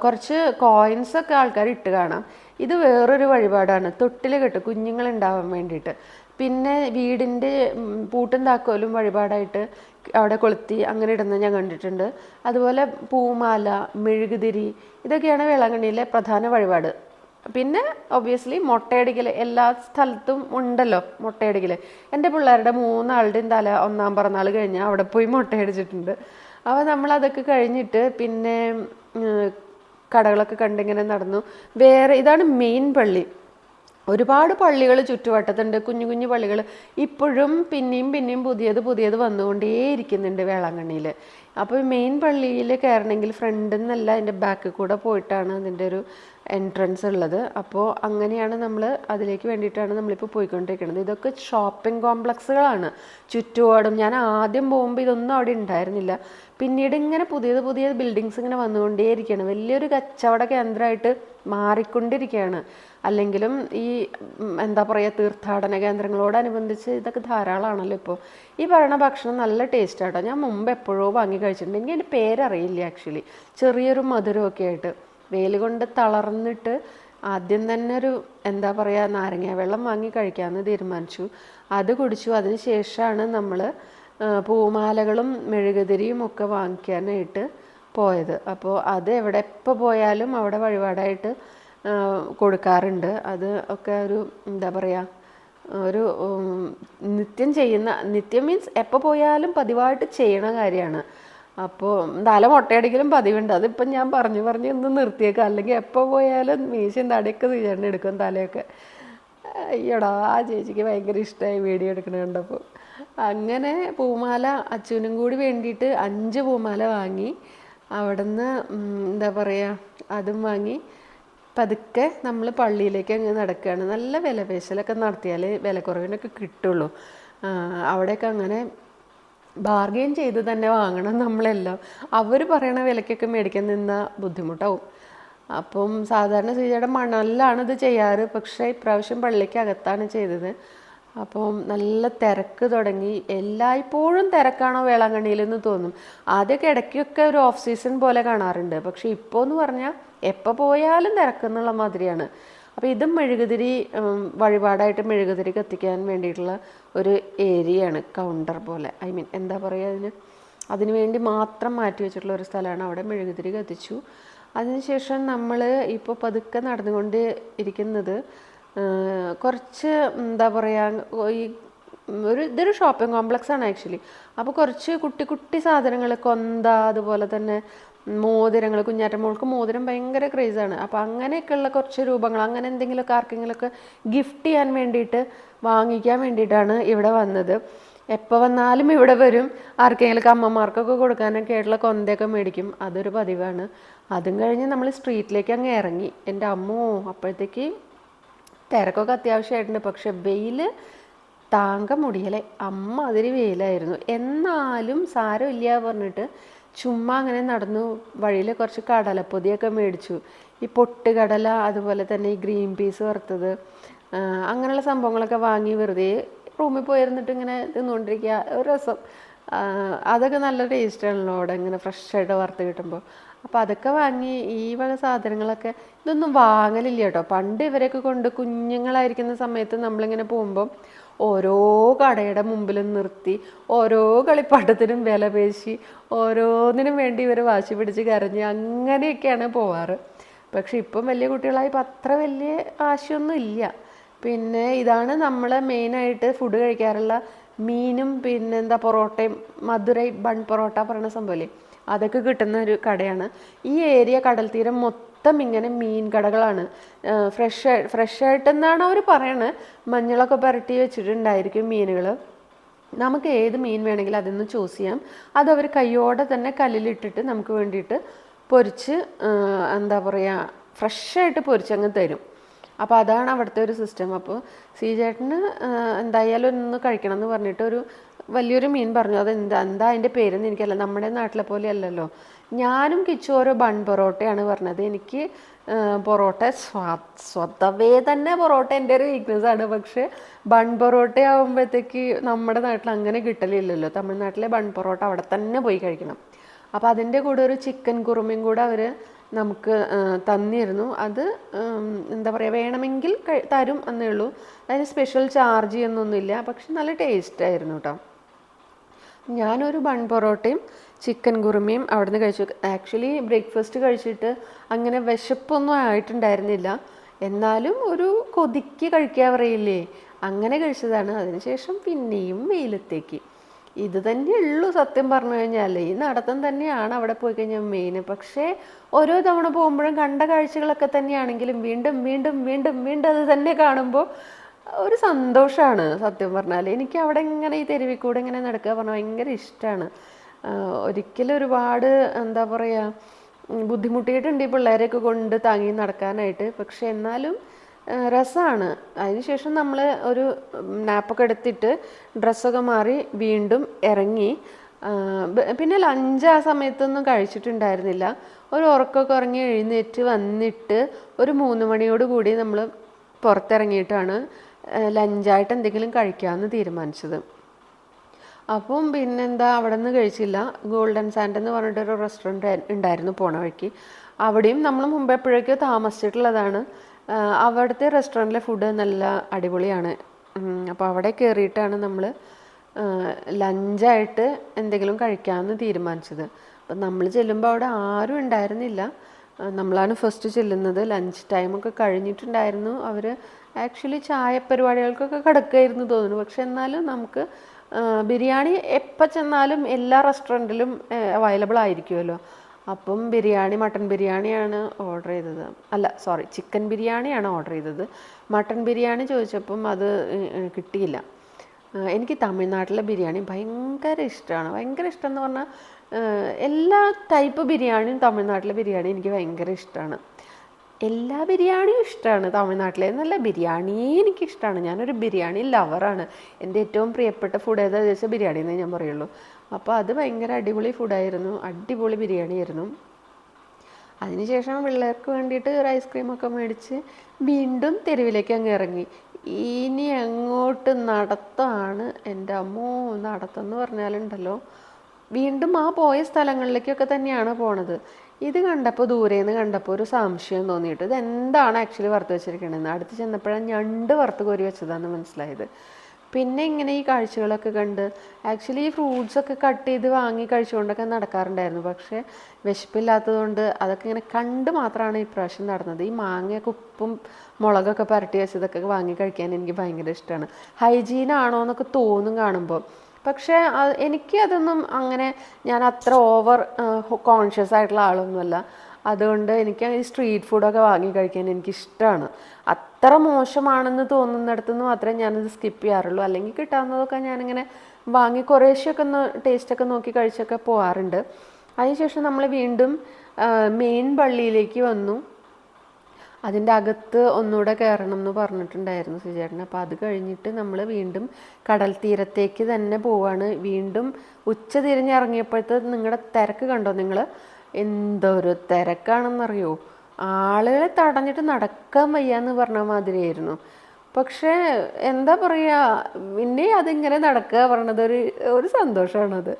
കുറച്ച് കോയിൻസൊക്കെ ആൾക്കാർ ഇട്ട് കാണാം. ഇത് വേറൊരു വഴിപാടാണ്. തൊട്ടിൽ കെട്ട് കുഞ്ഞുങ്ങളുണ്ടാവാൻ വേണ്ടിയിട്ട്. പിന്നെ വീടിൻ്റെ പൂട്ടും താക്കോലും വഴിപാടായിട്ട് അവിടെ കൊളുത്തി അങ്ങനെ ഇടുന്നത് ഞാൻ കണ്ടിട്ടുണ്ട്. അതുപോലെ പൂമാല, മെഴുകുതിരി, ഇതൊക്കെയാണ് വേളാങ്കണ്ണിയിലെ പ്രധാന വഴിപാട്. പിന്നെ ഒബ്വിയസ്ലി മുട്ടയടിക്കൽ എല്ലാ സ്ഥലത്തും ഉണ്ടല്ലോ. മുട്ടയടിക്കൽ എൻ്റെ പിള്ളേരുടെ 3 ആളുടെയും തല 1-ാം പിറന്നാൾ കഴിഞ്ഞാൽ അവിടെ പോയി മുട്ടയടിച്ചിട്ടുണ്ട്. അപ്പോൾ നമ്മളതൊക്കെ കഴിഞ്ഞിട്ട് പിന്നെ കടകളൊക്കെ കണ്ടിങ്ങനെ നടന്നു. ഇതാണ് മെയിൻ പള്ളി. ഒരുപാട് പള്ളികൾ ചുറ്റുവട്ടത്തുണ്ട്, കുഞ്ഞു കുഞ്ഞു പള്ളികൾ. ഇപ്പോഴും പിന്നെയും പുതിയത് വന്നുകൊണ്ടേയിരിക്കുന്നുണ്ട് വേളാങ്കണ്ണിയിൽ. അപ്പോൾ മെയിൻ പള്ളിയിൽ കയറണമെങ്കിൽ ഫ്രണ്ടിൽ നിന്നല്ല അതിൻ്റെ ബാക്കിൽ കൂടെ പോയിട്ടാണ് അതിൻ്റെ ഒരു എൻട്രൻസ് ഉള്ളത്. അപ്പോൾ അങ്ങനെയാണ് അതിലേക്ക് വേണ്ടിയിട്ടാണ് നമ്മളിപ്പോൾ പോയിക്കൊണ്ടിരിക്കുന്നത്. ഇതൊക്കെ ഷോപ്പിംഗ് കോംപ്ലക്സുകളാണ് ചുറ്റുപാടും. ഞാൻ ആദ്യം പോകുമ്പോൾ ഇതൊന്നും അവിടെ ഉണ്ടായിരുന്നില്ല. പിന്നീട് ഇങ്ങനെ പുതിയ ബിൽഡിങ്സ് ഇങ്ങനെ വന്നുകൊണ്ടേയിരിക്കുകയാണ്. വലിയൊരു കച്ചവട കേന്ദ്രമായിട്ട് മാറിക്കൊണ്ടിരിക്കുകയാണ്. അല്ലെങ്കിലും ഈ എന്താ പറയുക, തീർത്ഥാടന കേന്ദ്രങ്ങളോടനുബന്ധിച്ച് ഇതൊക്കെ ധാരാളമാണല്ലോ ഇപ്പോൾ. ഈ പറയുന്ന ഭക്ഷണം നല്ല ടേസ്റ്റാട്ടോ. ഞാൻ മുമ്പ് എപ്പോഴോ വാങ്ങി കഴിച്ചിട്ടുണ്ട്. എനിക്ക് അതിൻ്റെ പേരറിയില്ല ആക്ച്വലി. ചെറിയൊരു മധുരമൊക്കെ ആയിട്ട്. വെയിൽ കൊണ്ട് തളർന്നിട്ട് ആദ്യം തന്നെ ഒരു എന്താ പറയുക, നാരങ്ങ വെള്ളം വാങ്ങി കഴിക്കാമെന്ന് തീരുമാനിച്ചു. അത് കുടിച്ചു. അതിന് ശേഷമാണ് നമ്മൾ പൂമാലകളും മെഴുകുതിരിയും ഒക്കെ വാങ്ങിക്കാനായിട്ട് പോയത്. അപ്പോൾ അത് എപ്പോൾ പോയാലും അവിടെ വഴിപാടായിട്ട് കൊടുക്കാറുണ്ട്. അത് ഒക്കെ ഒരു എന്താ പറയുക, ഒരു നിത്യം മീൻസ് എപ്പോൾ പോയാലും പതിവായിട്ട് ചെയ്യണ കാര്യമാണ്. അപ്പോൾ തല മുട്ടയടിക്കലും പതിവുണ്ട്. അതിപ്പം ഞാൻ പറഞ്ഞ് ഒന്ന് നിർത്തിയേക്കാം, അല്ലെങ്കിൽ എപ്പോൾ പോയാലും മീശയും തടിയൊക്കെ ചേട്ടൻ എടുക്കും, തലയൊക്കെ. അയ്യടാ, ആ ചേച്ചിക്ക് ഭയങ്കര ഇഷ്ടമായി വീഡിയോ എടുക്കണ കണ്ടപ്പോൾ. അങ്ങനെ പൂമാല അച്ഛനും കൂടി വേണ്ടിയിട്ട് 5 പൂമാല വാങ്ങി. അവിടുന്ന് എന്താ പറയുക, അതും വാങ്ങി പതുക്കെ നമ്മൾ പള്ളിയിലേക്ക് അങ്ങ് നടക്കുകയാണ്. നല്ല വിലപേശലൊക്കെ നടത്തിയാൽ വിലക്കുറവിനൊക്കെ കിട്ടുള്ളൂ. അവിടെയൊക്കെ അങ്ങനെ ബാർഗെയിൻ ചെയ്ത് തന്നെ വാങ്ങണം നമ്മളെല്ലാം. അവർ പറയണ വിലക്കൊക്കെ മേടിക്കാൻ നിന്നാൽ ബുദ്ധിമുട്ടാവും. അപ്പം സാധാരണ ശ്രീജയുടെ മണലിലാണ് ഇത് ചെയ്യാറ്, പക്ഷേ ഇപ്രാവശ്യം പള്ളിക്ക് അകത്താണ് ചെയ്തത്. അപ്പം നല്ല തിരക്ക് തുടങ്ങി. എല്ലായ്പ്പോഴും തിരക്കാണോ വേളാങ്കണ്ണിയിലെന്ന് തോന്നും. ആദ്യമൊക്കെ ഇടയ്ക്കൊക്കെ ഒരു ഓഫ് സീസൺ പോലെ കാണാറുണ്ട്, പക്ഷെ ഇപ്പോൾ എന്ന് പറഞ്ഞാൽ എപ്പോൾ പോയാലും തിരക്കെന്നുള്ള മാതിരിയാണ്. അപ്പോൾ ഇതും മെഴുകുതിരി വഴിപാടായിട്ട് മെഴുകുതിരി കത്തിക്കാൻ വേണ്ടിയിട്ടുള്ള ഒരു ഏരിയയാണ്, കൗണ്ടർ പോലെ. ഐ മീൻ എന്താ പറയുക, അതിന് വേണ്ടി മാത്രം മാറ്റി വെച്ചിട്ടുള്ള ഒരു സ്ഥലമാണ്. അവിടെ മെഴുകുതിരി കത്തിച്ചു. അതിനുശേഷം നമ്മൾ ഇപ്പോൾ പതുക്കെ നടന്നുകൊണ്ട് ഇരിക്കുന്നത് കുറച്ച് എന്താ പറയുക, ഇതൊരു ഷോപ്പിംഗ് കോംപ്ലക്സ് ആണ് ആക്ച്വലി. അപ്പോൾ കുറച്ച് കുട്ടി കുട്ടി സാധനങ്ങൾ, കൊന്ത, അതുപോലെ തന്നെ മോതിരങ്ങൾ. കുഞ്ഞാറ്റമ്മോൾക്ക് മോതിരം ഭയങ്കര ക്രേസാണ്. അപ്പോൾ അങ്ങനെയൊക്കെയുള്ള കുറച്ച് രൂപങ്ങൾ, അങ്ങനെ എന്തെങ്കിലുമൊക്കെ ആർക്കെങ്കിലുമൊക്കെ ഗിഫ്റ്റ് ചെയ്യാൻ വേണ്ടിയിട്ട് വാങ്ങിക്കാൻ വേണ്ടിയിട്ടാണ് ഇവിടെ വന്നത്. എപ്പോൾ വന്നാലും ഇവിടെ വരും. ആർക്കെങ്കിലും അമ്മമാർക്കൊക്കെ കൊടുക്കാനൊക്കെ ആയിട്ടുള്ള കൊന്തയൊക്കെ മേടിക്കും, അതൊരു പതിവാണ്. അതും കഴിഞ്ഞ് നമ്മൾ സ്ട്രീറ്റിലേക്ക് അങ്ങ് ഇറങ്ങി. എൻ്റെ അമ്മോ, അപ്പോഴത്തേക്ക് തിരക്കൊക്കെ അത്യാവശ്യമായിട്ടുണ്ട്. പക്ഷെ വെയിൽ താങ്ക മുടിയലെ, അമ്മ അതിന് വെയിലായിരുന്നു. എന്നാലും സാരമില്ല പറഞ്ഞിട്ട് ചുമ്മാ അങ്ങനെ നടന്നു. വഴിയിൽ കുറച്ച് കടലപ്പൊതിയൊക്കെ മേടിച്ചു. ഈ പൊട്ടുകടല, അതുപോലെ തന്നെ ഈ ഗ്രീൻ പീസ് വറുത്തത്, അങ്ങനെയുള്ള സംഭവങ്ങളൊക്കെ വാങ്ങി വെറുതെ റൂമിൽ പോയിരുന്നിട്ട് ഇങ്ങനെ തിന്നുകൊണ്ടിരിക്കുക, ഒരു രസം. അതൊക്കെ നല്ല ടേസ്റ്റാണല്ലോ അവിടെ ഇങ്ങനെ ഫ്രഷായിട്ട് വറുത്ത് കിട്ടുമ്പോൾ. അപ്പോൾ അതൊക്കെ വാങ്ങി. ഈ വക സാധനങ്ങളൊക്കെ ഇതൊന്നും വാങ്ങലില്ല കേട്ടോ. പണ്ട് ഇവരൊക്കെ കൊണ്ട് കുഞ്ഞുങ്ങളായിരിക്കുന്ന സമയത്ത് നമ്മളിങ്ങനെ പോകുമ്പം ഓരോ കടയുടെ മുമ്പിലും നിർത്തി ഓരോ കളിപ്പാട്ടത്തിനും വില പേശി ഓരോന്നിനും വേണ്ടി ഇവർ വാശി പിടിച്ച് കരഞ്ഞ് അങ്ങനെയൊക്കെയാണ് പോവാറ്. പക്ഷെ ഇപ്പം വലിയ കുട്ടികളായപ്പോൾ അത്ര വലിയ ആശയൊന്നും ഇല്ല. പിന്നെ ഇതാണ് നമ്മൾ മെയിനായിട്ട് ഫുഡ് കഴിക്കാറുള്ള മീനും പിന്നെന്താ പൊറോട്ടയും, മധുരൈ ബൺ പൊറോട്ട പറയുന്ന സംഭവമില്ലേ, അതൊക്കെ കിട്ടുന്ന ഒരു കടയാണ്. ഈ ഏരിയ കടൽ തീരം മൊത്തം ഇങ്ങനെ മീൻ കടകളാണ്. ഫ്രഷായിട്ടെന്നാണ് അവർ പറയണത്. മഞ്ഞളൊക്കെ പുരട്ടി വെച്ചിട്ടുണ്ടായിരിക്കും മീനുകൾ. നമുക്ക് ഏത് മീൻ വേണമെങ്കിലും അതൊന്ന് ചൂസ് ചെയ്യാം. അതവർ കയ്യോടെ തന്നെ കല്ലിലിട്ടിട്ട് നമുക്ക് വേണ്ടിയിട്ട് പൊരിച്ച് എന്താ പറയുക, ഫ്രഷായിട്ട് പൊരിച്ചങ്ങ് തരും. അപ്പോൾ അതാണ് അവിടുത്തെ ഒരു സിസ്റ്റം. അപ്പോൾ ചേട്ടന് എന്തായാലും ഒന്ന് കഴിക്കണം എന്ന് പറഞ്ഞിട്ട് ഒരു വലിയൊരു മീൻ പറഞ്ഞു. എന്താ അതിൻ്റെ പേരെന്ന് എനിക്കല്ല, നമ്മുടെ നാട്ടിലെ പോലെ അല്ലല്ലോ. ഞാനും കിച്ചു ഓരോ ബൺ പൊറോട്ടയാണ് പറഞ്ഞത്. എനിക്ക് പൊറോട്ട സ്വതവേ തന്നെ പൊറോട്ട എൻ്റെ ഒരു വീക്ക്നെസ്സാണ്. പക്ഷേ ബൺ പൊറോട്ട ആകുമ്പോഴത്തേക്ക് നമ്മുടെ നാട്ടിൽ അങ്ങനെ കിട്ടലില്ലല്ലോ. തമിഴ്നാട്ടിലെ ബൺ പൊറോട്ട അവിടെ തന്നെ പോയി കഴിക്കണം. അപ്പോൾ അതിൻ്റെ കൂടെ ഒരു ചിക്കൻ കുറുമയും കൂടെ അവർ നമുക്ക് തന്നിരുന്നു. അത് എന്താ പറയുക, വേണമെങ്കിൽ തരും എന്നേ ഉള്ളൂ. അതിന് സ്പെഷ്യൽ ചാർജ് ചെയ്യുന്നൊന്നുമില്ല. പക്ഷെ നല്ല ടേസ്റ്റായിരുന്നു കേട്ടോ. ഞാനൊരു ബൺ പൊറോട്ടയും ചിക്കൻ കുറുമയും അവിടുന്ന് കഴിച്ചു. ആക്ച്വലി ബ്രേക്ക്ഫാസ്റ്റ് കഴിച്ചിട്ട് അങ്ങനെ വിശപ്പൊന്നും ആയിട്ടുണ്ടായിരുന്നില്ല. എന്നാലും ഒരു കൊതിക്ക് കഴിക്കാൻ പറയില്ലേ, അങ്ങനെ കഴിച്ചതാണ്. അതിനുശേഷം പിന്നെയും വെയിലത്തേക്ക്. ഇത് തന്നെയുള്ളൂ സത്യം പറഞ്ഞു കഴിഞ്ഞാൽ. ഈ നടത്തം തന്നെയാണ് അവിടെ പോയി കഴിഞ്ഞാൽ മെയിൻ. പക്ഷേ ഓരോ തവണ പോകുമ്പോഴും കണ്ട കാഴ്ചകളൊക്കെ തന്നെയാണെങ്കിലും വീണ്ടും വീണ്ടും വീണ്ടും വീണ്ടും അത് തന്നെ കാണുമ്പോൾ ഒരു സന്തോഷമാണ് സത്യം പറഞ്ഞാൽ. എനിക്ക് അവിടെ ഇങ്ങനെ ഈ തെരുവിൽ കൂടെ ഇങ്ങനെ നടക്കുക പറഞ്ഞാൽ ഭയങ്കര ഇഷ്ടമാണ്. ഒരിക്കലും ഒരുപാട് എന്താ പറയുക ബുദ്ധിമുട്ടിയിട്ടുണ്ട് ഈ പിള്ളേരെയൊക്കെ കൊണ്ട് താങ്ങി നടക്കാനായിട്ട്. പക്ഷെ എന്നാലും രസമാണ്. അതിനുശേഷം നമ്മൾ ഒരു നാപ്പൊക്കെ എടുത്തിട്ട് ഡ്രസ്സൊക്കെ മാറി വീണ്ടും ഇറങ്ങി. പിന്നെ ലഞ്ച് ആ സമയത്തൊന്നും കഴിച്ചിട്ടുണ്ടായിരുന്നില്ല. ഒരു ഉറക്കമൊക്കെ ഉറങ്ങി എഴുന്നേറ്റ് വന്നിട്ട് ഒരു 3 മണിയോട് കൂടി നമ്മൾ പുറത്തിറങ്ങിയിട്ടാണ് ലഞ്ചായിട്ട് എന്തെങ്കിലും കഴിക്കാമെന്ന് തീരുമാനിച്ചത്. അപ്പം പിന്നെന്താ, അവിടെ നിന്ന് കഴിച്ചില്ല. ഗോൾഡൻ സാൻഡ് എന്ന് പറഞ്ഞിട്ടൊരു റെസ്റ്റോറൻറ്റ് ഉണ്ടായിരുന്നു പോണ വഴിക്ക്. അവിടെയും നമ്മൾ മുമ്പ് എപ്പോഴേക്കോ താമസിച്ചിട്ടുള്ളതാണ്. അവിടുത്തെ റെസ്റ്റോറൻറ്റിലെ ഫുഡ് നല്ല അടിപൊളിയാണ്. അപ്പോൾ അവിടെ കയറിയിട്ടാണ് നമ്മൾ ലഞ്ചായിട്ട് എന്തെങ്കിലും കഴിക്കാമെന്ന് തീരുമാനിച്ചത്. അപ്പം നമ്മൾ ചെല്ലുമ്പോൾ അവിടെ ആരും ഉണ്ടായിരുന്നില്ല. നമ്മളാണ് ഫസ്റ്റ് ചെല്ലുന്നത്. ലഞ്ച് ടൈമൊക്കെ കഴിഞ്ഞിട്ടുണ്ടായിരുന്നു. അവർ ആക്ച്വലി ചായ പരിപാടികൾക്കൊക്കെ കിടക്കുകയായിരുന്നു തോന്നുന്നു. പക്ഷെ എന്നാലും നമുക്ക് ബിരിയാണി എപ്പോൾ ചെന്നാലും എല്ലാ റെസ്റ്റോറൻറ്റിലും അവൈലബിൾ ആയിരിക്കുമല്ലോ. അപ്പം ബിരിയാണി, മട്ടൻ ബിരിയാണിയാണ് ഓർഡർ ചെയ്തത്. അല്ല സോറി, ചിക്കൻ ബിരിയാണിയാണ് ഓർഡർ ചെയ്തത്. മട്ടൻ ബിരിയാണി ചോദിച്ചപ്പം അത് കിട്ടിയില്ല. എനിക്ക് തമിഴ്നാട്ടിലെ ബിരിയാണി ഭയങ്കര ഇഷ്ടമാണ്. ഭയങ്കര ഇഷ്ടം എന്ന് പറഞ്ഞാൽ എല്ലാ ടൈപ്പ് ബിരിയാണിയും തമിഴ്നാട്ടിലെ ബിരിയാണി എനിക്ക് ഭയങ്കര ഇഷ്ടമാണ്. എല്ലാ ബിരിയാണിയും ഇഷ്ടമാണ് തമിഴ്നാട്ടിലെ. നല്ല ബിരിയാണി എനിക്കിഷ്ടമാണ്. ഞാനൊരു ബിരിയാണി ലവറാണ്. എൻ്റെ ഏറ്റവും പ്രിയപ്പെട്ട ഫുഡ് ഏതാ ചോദിച്ചാൽ ബിരിയാണി എന്നേ ഞാൻ പറയുള്ളൂ. അപ്പോൾ അത് ഭയങ്കര അടിപൊളി ഫുഡായിരുന്നു, അടിപൊളി ബിരിയാണി ആയിരുന്നു. അതിനുശേഷം പിള്ളേർക്ക് വേണ്ടിയിട്ട് ഒരു ഐസ്ക്രീമൊക്കെ മേടിച്ച് വീണ്ടും തെരുവിലേക്ക് അങ്ങ് ഇറങ്ങി. ഇനി അങ്ങോട്ട് നടത്തമാണ്. എൻ്റെ അമ്മോ, നടത്തമെന്ന് പറഞ്ഞാലുണ്ടല്ലോ, വീണ്ടും ആ പോയ സ്ഥലങ്ങളിലേക്കൊക്കെ തന്നെയാണ് പോണത്. ഇത് കണ്ടപ്പോൾ, ദൂരേന്ന് കണ്ടപ്പോൾ ഒരു സംശയം തോന്നിയിട്ട് ഇത് എന്താണ് ആക്ച്വലി വറുത്ത് വെച്ചിരിക്കണമെന്ന്. അടുത്ത് ചെന്നപ്പോഴാണ് ഞണ്ട് വറുത്ത് കോരി വെച്ചതാണെന്ന് മനസ്സിലായത്. പിന്നെ ഇങ്ങനെ ഈ കാഴ്ചകളൊക്കെ കണ്ട് ആക്ച്വലി ഈ ഫ്രൂട്ട്സൊക്കെ കട്ട് ചെയ്ത് വാങ്ങി കഴിച്ചുകൊണ്ടൊക്കെ നടക്കാറുണ്ടായിരുന്നു. പക്ഷേ വിശപ്പില്ലാത്തതുകൊണ്ട് അതൊക്കെ ഇങ്ങനെ കണ്ട് മാത്രമാണ് ഇപ്രാവശ്യം നടന്നത്. ഈ മാങ്ങയൊക്കെ ഉപ്പും മുളകൊക്കെ പുരട്ടി വെച്ചതൊക്കെ വാങ്ങി കഴിക്കാൻ എനിക്ക് ഭയങ്കര ഇഷ്ടമാണ്. ഹൈജീനാണോ എന്നൊക്കെ തോന്നും കാണുമ്പോൾ. പക്ഷേ എനിക്ക് അതൊന്നും അങ്ങനെ, ഞാൻ അത്ര ഓവർ കോൺഷ്യസ് ആയിട്ടുള്ള ആളൊന്നുമല്ല. അതുകൊണ്ട് എനിക്ക് ഈ സ്ട്രീറ്റ് ഫുഡൊക്കെ വാങ്ങി കഴിക്കാൻ എനിക്കിഷ്ടമാണ്. അത്ര മോശമാണെന്ന് തോന്നുന്നിടത്തുനിന്ന് മാത്രമേ ഞാനത് സ്കിപ്പ് ചെയ്യാറുള്ളൂ. അല്ലെങ്കിൽ കിട്ടാവുന്നതൊക്കെ ഞാനിങ്ങനെ വാങ്ങി കുറേശ്ശെയൊക്കെ ഒന്ന് ടേസ്റ്റൊക്കെ നോക്കി കഴിച്ചൊക്കെ പോകാറുണ്ട്. അതിനുശേഷം നമ്മൾ വീണ്ടും മെയിൻ പള്ളിയിലേക്ക് വന്നു. അതിൻ്റെ അകത്ത് ഒന്നുകൂടെ കയറണം എന്ന് പറഞ്ഞിട്ടുണ്ടായിരുന്നു സുചേട്ടൻ. അപ്പോൾ അത് കഴിഞ്ഞിട്ട് നമ്മൾ വീണ്ടും കടൽ തീരത്തേക്ക് തന്നെ പോവാണ്. വീണ്ടും ഉച്ച തിരിഞ്ഞിറങ്ങിയപ്പോഴത്തെ നിങ്ങളുടെ തിരക്ക് കണ്ടോ നിങ്ങൾ? എന്തൊരു തിരക്കാണെന്നറിയോ. ആളുകളെ തടഞ്ഞിട്ട് നടക്കാൻ വയ്യാന്ന് പറഞ്ഞ മാതിരിയായിരുന്നു. പക്ഷേ എന്താ പറയുക, പിന്നെ അതിങ്ങനെ നടക്കുക പറഞ്ഞത് ഒരു സന്തോഷമാണത്.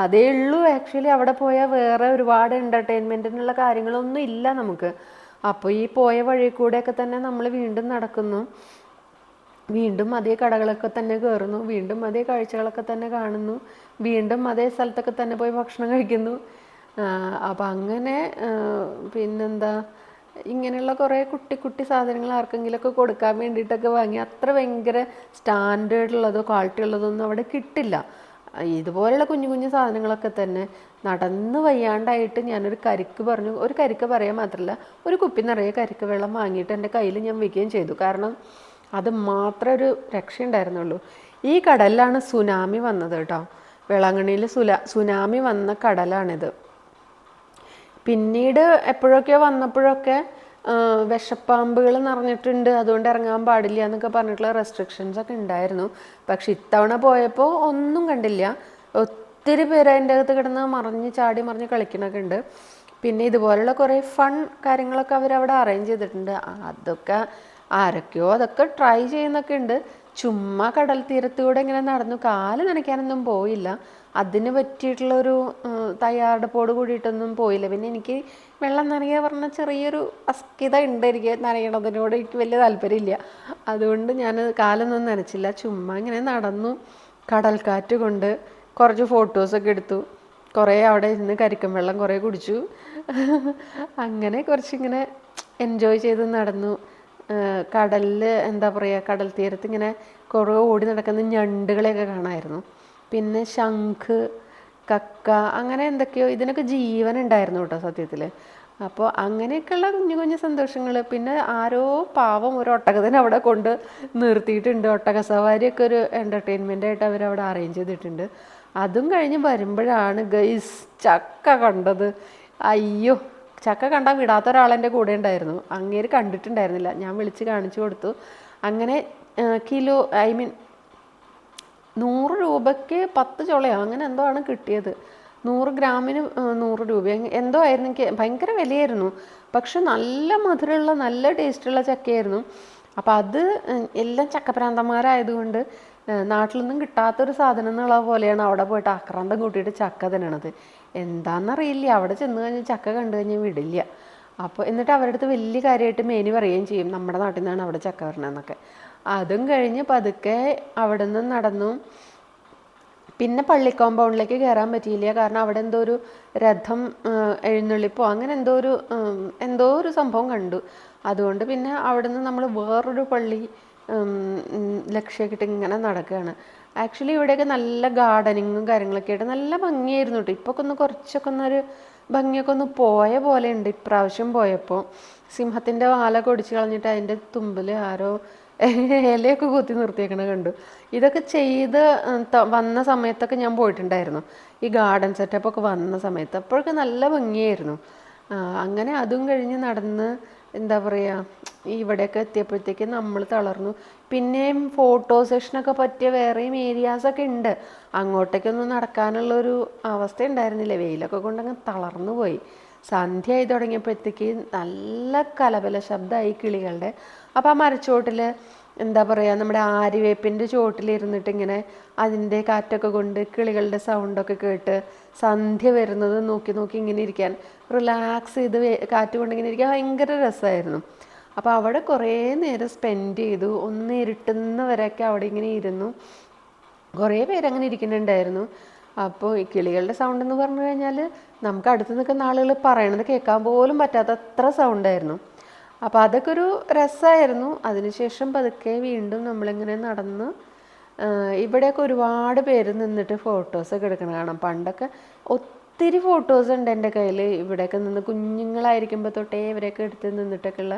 അതേ ഉള്ളൂ. ആക്ച്വലി അവിടെ പോയാൽ വേറെ ഒരുപാട് എൻ്റർടൈൻമെൻറ്റിനുള്ള കാര്യങ്ങളൊന്നും ഇല്ല നമുക്ക്. അപ്പോൾ ഈ പോയ വഴി കൂടെയൊക്കെ തന്നെ നമ്മൾ വീണ്ടും നടക്കുന്നു. വീണ്ടും അതേ കടകളൊക്കെ തന്നെ കയറുന്നു. വീണ്ടും അതേ കാഴ്ചകളൊക്കെ തന്നെ കാണുന്നു. വീണ്ടും അതേ സ്ഥലത്തൊക്കെ തന്നെ പോയി ഭക്ഷണം കഴിക്കുന്നു. അപ്പം അങ്ങനെ പിന്നെന്താ, ഇങ്ങനെയുള്ള കുറേ കുട്ടി കുട്ടി സാധനങ്ങൾ ആർക്കെങ്കിലുമൊക്കെ കൊടുക്കാൻ വേണ്ടിയിട്ടൊക്കെ വാങ്ങി. അത്ര ഭയങ്കര സ്റ്റാൻഡേർഡുള്ളതോ ക്വാളിറ്റി ഉള്ളതൊന്നും അവിടെ കിട്ടില്ല. ഇതുപോലെയുള്ള കുഞ്ഞു കുഞ്ഞു സാധനങ്ങളൊക്കെ തന്നെ. നടന്ന് വയ്യാണ്ടായിട്ട് ഞാനൊരു കരിക്ക് പറഞ്ഞു. ഒരു കരിക്ക് പറയാൻ മാത്രമല്ല, ഒരു കുപ്പി നിറയെ കരിക്ക് വെള്ളം വാങ്ങിയിട്ട് എൻ്റെ കയ്യിൽ ഞാൻ വയ്ക്കുകയും ചെയ്തു. കാരണം അത് മാത്രമേ ഒരു രക്ഷയുണ്ടായിരുന്നുള്ളൂ. ഈ കടലിലാണ് സുനാമി വന്നത് കേട്ടോ. വേളാങ്കണ്ണിയിൽ സുനാമി വന്ന കടലാണിത്. പിന്നീട് എപ്പോഴൊക്കെയോ വന്നപ്പോഴൊക്കെ വിഷപ്പാമ്പുകൾ നിറഞ്ഞിട്ടുണ്ട്, അതുകൊണ്ട് ഇറങ്ങാൻ പാടില്ല എന്നൊക്കെ പറഞ്ഞിട്ടുള്ള റെസ്ട്രിക്ഷൻസ് ഒക്കെ ഉണ്ടായിരുന്നു. പക്ഷെ ഇത്തവണ പോയപ്പോൾ ഒന്നും കണ്ടില്ല. ഒത്തിരി പേര് അതിൻ്റെ അകത്ത് കിടന്ന് മറിഞ്ഞ് ചാടി മറിഞ്ഞ് കളിക്കണൊക്കെ ഉണ്ട്. പിന്നെ ഇതുപോലുള്ള കുറേ ഫൺ കാര്യങ്ങളൊക്കെ അവരവിടെ അറേഞ്ച് ചെയ്തിട്ടുണ്ട്. അതൊക്കെ ആരൊക്കെയോ അതൊക്കെ ട്രൈ ചെയ്യുന്നൊക്കെ ഉണ്ട്. ചുമ്മാ കടൽ തീരത്തൂടെ ഇങ്ങനെ നടന്നു, കാല് നനയ്ക്കാനൊന്നും പോയില്ല. അതിന് പറ്റിയിട്ടുള്ളൊരു തയ്യാറെടുപ്പോട് കൂടിയിട്ടൊന്നും പോയില്ല. പിന്നെ എനിക്ക് വെള്ളം നനയുക പറഞ്ഞാൽ ചെറിയൊരു അസ്കിത ഉണ്ട്. എനിക്ക് നനയണതിനോട് എനിക്ക് വലിയ താല്പര്യമില്ല. അതുകൊണ്ട് ഞാൻ കാലൊന്നും നനച്ചില്ല. ചുമ്മാ ഇങ്ങനെ നടന്നു, കടൽക്കാറ്റ് കൊണ്ട് കുറച്ച് ഫോട്ടോസൊക്കെ എടുത്തു. കുറേ അവിടെ ഇരുന്ന് കരിക്കും വെള്ളം കുറേ കുടിച്ചു. അങ്ങനെ കുറച്ചിങ്ങനെ എൻജോയ് ചെയ്ത് നടന്നു. കടലിൽ എന്താ പറയുക, കടൽ തീരത്ത് ഇങ്ങനെ കുറേ ഓടി നടക്കുന്ന ഞണ്ടുകളെയൊക്കെ കാണാമായിരുന്നു. പിന്നെ ശംഖ്, കക്ക, അങ്ങനെ എന്തൊക്കെയോ, ഇതിനൊക്കെ ജീവൻ ഉണ്ടായിരുന്നു കേട്ടോ സത്യത്തിൽ. അപ്പോൾ അങ്ങനെയൊക്കെയുള്ള കുഞ്ഞു കുഞ്ഞു സന്തോഷങ്ങൾ. പിന്നെ ആരോ പാവം ഒരു ഒട്ടകത്തിന് അവിടെ കൊണ്ട് നിർത്തിയിട്ടുണ്ട്. ഒട്ടക സവാരിയൊക്കെ ഒരു എൻ്റർടൈൻമെൻ്റായിട്ട് അവരവിടെ അറേഞ്ച് ചെയ്തിട്ടുണ്ട്. അതും കഴിഞ്ഞ് വരുമ്പോഴാണ് ഗൈസ് ചക്ക കണ്ടത്. അയ്യോ, ചക്ക കണ്ടാൽ വിടാത്ത ഒരാളെൻ്റെ കൂടെ ഉണ്ടായിരുന്നു. അങ്ങേര് കണ്ടിട്ടുണ്ടായിരുന്നില്ല. ഞാൻ വിളിച്ച് കാണിച്ചു കൊടുത്തു. അങ്ങനെ കിലോ 100 രൂപയ്ക്ക് 10 ചുളയോ അങ്ങനെ എന്തോ ആണ് കിട്ടിയത്. 100 ഗ്രാമിന് 100 രൂപ എന്തോ ആയിരുന്നു. എനിക്ക് ഭയങ്കര വിലയായിരുന്നു. പക്ഷെ നല്ല മധുരമുള്ള നല്ല ടേസ്റ്റുള്ള ചക്കയായിരുന്നു. അപ്പോൾ അത് എല്ലാം ചക്കപ്രാന്തന്മാരായതുകൊണ്ട് നാട്ടിലൊന്നും കിട്ടാത്തൊരു സാധനം എന്നുള്ള പോലെയാണ് അവിടെ പോയിട്ട് ആക്രാന്തം കൂട്ടിയിട്ട് ചക്ക തിന്നണത്. എന്താണെന്നറിയില്ല, അവിടെ ചെന്ന് കഴിഞ്ഞാൽ ചക്ക കണ്ടു കഴിഞ്ഞാൽ വിടില്ല. അപ്പോൾ എന്നിട്ട് അവരുടെ അടുത്ത് വലിയ കാര്യമായിട്ട് മേനി പറയുകയും ചെയ്യും, നമ്മുടെ നാട്ടിൽ നിന്നാണ് അവിടെ ചക്ക വരണമെന്നൊക്കെ. അതും കഴിഞ്ഞ് പതുക്കെ അവിടെ നിന്ന് നടന്നു. പിന്നെ പള്ളി കോമ്പൗണ്ടിലേക്ക് കയറാൻ പറ്റിയില്ല, കാരണം അവിടെ എന്തോ ഒരു രഥം എഴുന്നള്ളിപ്പോ അങ്ങനെ എന്തോ ഒരു സംഭവം കണ്ടു. അതുകൊണ്ട് പിന്നെ അവിടെ നിന്ന് നമ്മൾ വേറൊരു പള്ളി ലക്ഷ്യമാക്കിയിട്ട് ഇങ്ങനെ നടക്കുകയാണ്. ആക്ച്വലി ഇവിടെയൊക്കെ നല്ല ഗാർഡനിങ്ങും കാര്യങ്ങളൊക്കെ ആയിട്ട് നല്ല ഭംഗിയായിരുന്നു കേട്ടോ. ഇപ്പോൾ കുറച്ചൊക്കെ ഒന്നൊരു ഭംഗിയൊക്കെ ഒന്ന് പോയ പോലെ ഉണ്ട് ഇപ്രാവശ്യം പോയപ്പോൾ. സിംഹത്തിൻ്റെ വാലൊക്കെ ഒടിച്ച് കളഞ്ഞിട്ട് അതിൻ്റെ തുമ്പിൽ ആരോ ഇലയൊക്കെ കുത്തി നിർത്തിയേക്കണ കണ്ടു. ഇതൊക്കെ ചെയ്ത് വന്ന സമയത്തൊക്കെ ഞാൻ പോയിട്ടുണ്ടായിരുന്നു, ഈ ഗാർഡൻ സെറ്റപ്പൊക്കെ വന്ന സമയത്ത്. അപ്പോഴൊക്കെ നല്ല ഭംഗിയായിരുന്നു. അങ്ങനെ അതും കഴിഞ്ഞ് നടന്ന് എന്താ പറയുക, ഇവിടെയൊക്കെ എത്തിയപ്പോഴത്തേക്ക് നമ്മൾ തളർന്നു. പിന്നെയും ഫോട്ടോ സെഷനൊക്കെ പറ്റിയ വേറെയും ഏരിയാസൊക്കെ ഉണ്ട്. അങ്ങോട്ടേക്കൊന്നും നടക്കാനുള്ളൊരു അവസ്ഥ ഉണ്ടായിരുന്നില്ല, വെയിലൊക്കെ കൊണ്ടങ്ങ് തളർന്നു പോയി. സന്ധ്യ ആയി തുടങ്ങിയപ്പോഴത്തേക്ക് നല്ല കലബല ശബ്ദമായി കിളികളുടെ. അപ്പോൾ ആ മരച്ചോട്ടിൽ എന്താ പറയുക, നമ്മുടെ ആര്യവേപ്പിൻ്റെ ചോട്ടിലിരുന്നിട്ട് ഇങ്ങനെ അതിൻ്റെ കാറ്റൊക്കെ കൊണ്ട് കിളികളുടെ സൗണ്ടൊക്കെ കേട്ട് സന്ധ്യ വരുന്നത് നോക്കി നോക്കി ഇങ്ങനെ ഇരിക്കാൻ, റിലാക്സ് ചെയ്ത് കാറ്റ് കൊണ്ടിങ്ങനെ ഇരിക്കാൻ ഭയങ്കര രസമായിരുന്നു. അപ്പോൾ അവിടെ കുറേ നേരം സ്പെൻഡ് ചെയ്തു. ഒന്ന് ഇരുട്ടുന്നവരെയൊക്കെ അവിടെ ഇങ്ങനെ ഇരുന്നു. കുറേ പേരങ്ങനെ ഇരിക്കുന്നുണ്ടായിരുന്നു. അപ്പോൾ ഈ കിളികളുടെ സൗണ്ട് എന്ന് പറഞ്ഞു കഴിഞ്ഞാൽ നമുക്ക് അടുത്ത് നിൽക്കുന്ന ആളുകൾ പറയണത് കേൾക്കാൻ പോലും പറ്റാത്ത അത്ര സൗണ്ടായിരുന്നു. അപ്പോൾ അതൊക്കെ ഒരു രസമായിരുന്നു. അതിനുശേഷം പതുക്കെ വീണ്ടും നമ്മളിങ്ങനെ നടന്ന് ഇവിടെയൊക്കെ ഒരുപാട് പേര് നിന്നിട്ട് ഫോട്ടോസൊക്കെ എടുക്കണം കാണാം. പണ്ടൊക്കെ ഒത്തിരി ഫോട്ടോസ് ഉണ്ട് എൻ്റെ കയ്യിൽ. ഇവിടെയൊക്കെ നിന്ന് കുഞ്ഞുങ്ങളായിരിക്കുമ്പോൾ തൊട്ടേ ഇവരെയൊക്കെ എടുത്ത് നിന്നിട്ടൊക്കെയുള്ള